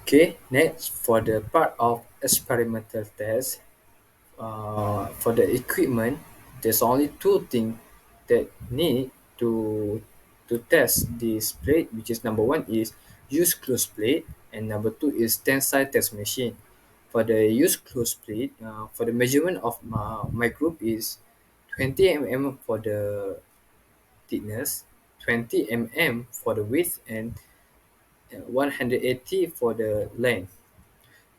Okay, next for the part of experimental test, for the equipment, there's only two things that need to test this plate, which is number one is use close plate, and number two is tensile test machine. For the use close plate, for the measurement of my group is 20 mm for the thickness, 20 mm for the width, and 180 for the length.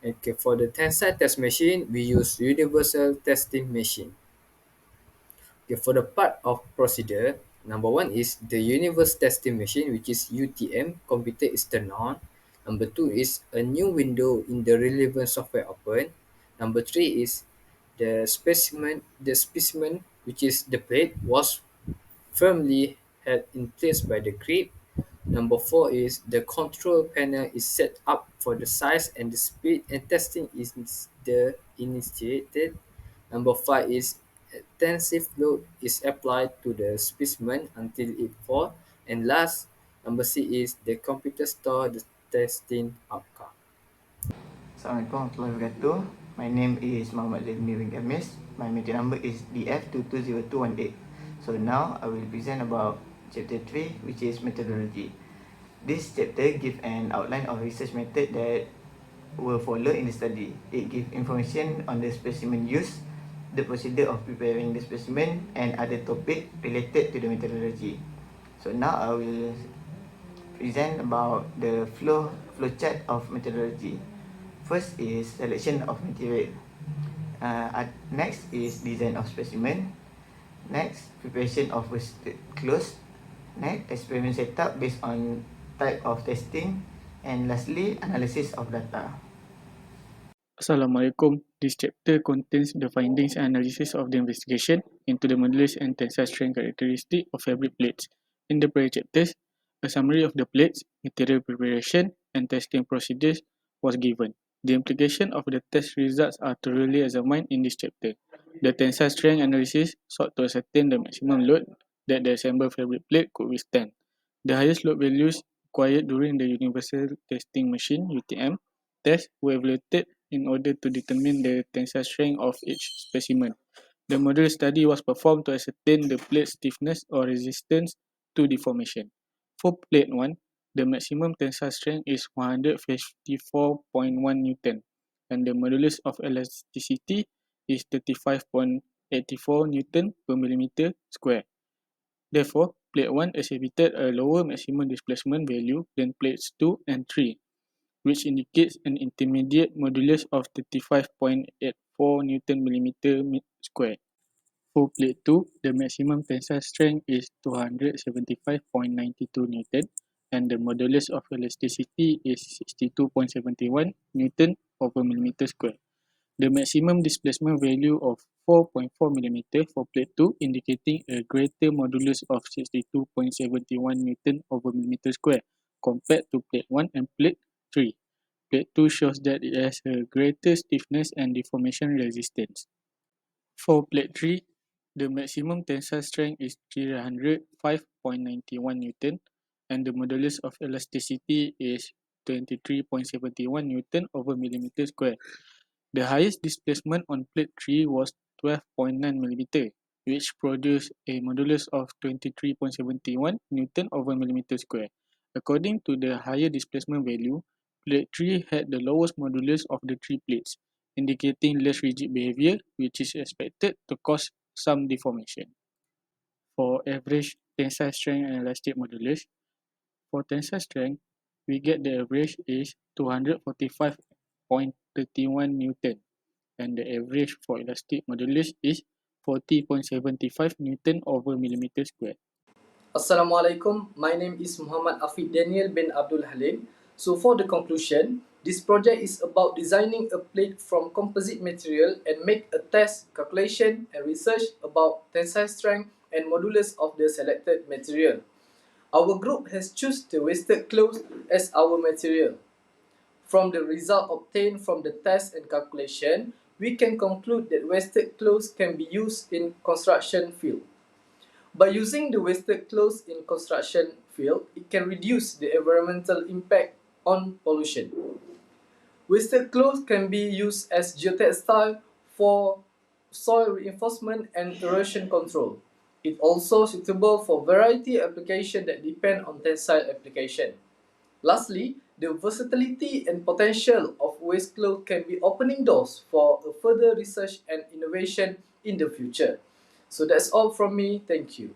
Okay, for the tensile test machine, we use universal testing machine. Okay, for the part of procedure, number one is the universe testing machine, which is UTM, computer is turned on. Number two is a new window in the relevant software open. Number three is the specimen, which is the plate, was firmly held in place by the grip. Number four is the control panel is set up for the size and the speed, and testing is the initiated. Number five is intensive load is applied to the specimen until it falls. And last, number six is the computer store the testing outcome. Assalamualaikum warahmatullahi wabarakatuh. My name is Muhammad Zilmi bin Gamis. My meeting number is DF220218. So now I will present about chapter 3, which is methodology. This chapter gives an outline of research method that will follow in the study. It gives information on the specimen use, the procedure of preparing the specimen, and other topic related to the methodology. So now I will present about the flowchart of methodology. First is selection of material. Next is design of specimen. Next, preparation of clothes. Next, experiment setup based on type of testing. And lastly, analysis of data. Assalamualaikum. This chapter contains the findings and analysis of the investigation into the modulus and tensile strength characteristic of fabric plates. In the prior chapters, a summary of the plates, material preparation, and testing procedures was given. The implication of the test results are thoroughly examined in this chapter. The tensile strength analysis sought to ascertain the maximum load that the assembled fabric plate could withstand. The highest load values required during the Universal Testing Machine (UTM) test were evaluated in order to determine the tensile strength of each specimen. The model study was performed to ascertain the plate stiffness or resistance to deformation. For plate 1, the maximum tensile strength is 154.1 Newton, and the modulus of elasticity is 35.84 Newton per millimeter square. Therefore, plate 1 exhibited a lower maximum displacement value than plates 2 and 3, which indicates an intermediate modulus of 35.84 Newton millimeter square. For plate 2, the maximum tensile strength is 275.92 Newton, and the modulus of elasticity is 62.71 Newton over millimeter square. The maximum displacement value of 4.4 mm for plate 2, indicating a greater modulus of 62.71 Newton over millimeter square compared to plate 1 and plate 3. Plate 2 shows that it has a greater stiffness and deformation resistance. For plate 3, the maximum tensile strength is 305.91 Newton, and the modulus of elasticity is 23.71 Newton over millimeter square. The highest displacement on plate 3 was 12.9 mm, which produced a modulus of 23.71 Newton over millimeter square. According to the higher displacement value, plate 3 had the lowest modulus of the three plates, indicating less rigid behavior, which is expected to cause some deformation. For average tensile strength and elastic modulus, for tensile strength, we get the average is 245.31 Newton, and the average for elastic modulus is 40.75 Newton over millimeter square. Assalamualaikum. My name is Muhammad Afiq Daniel bin Abdul Halim. So for the conclusion, this project is about designing a plate from composite material and make a test, calculation and research about tensile strength and modulus of the selected material. Our group has chosen the wasted clothes as our material. From the result obtained from the test and calculation, we can conclude that wasted clothes can be used in construction field. By using the wasted clothes in construction field, it can reduce the environmental impact on pollution. Wasted cloth can be used as geotextile for soil reinforcement and erosion control. It also suitable for variety application that depend on tensile application. Lastly, the versatility and potential of waste cloth can be opening doors for further research and innovation in the future. So that's all from me. Thank you.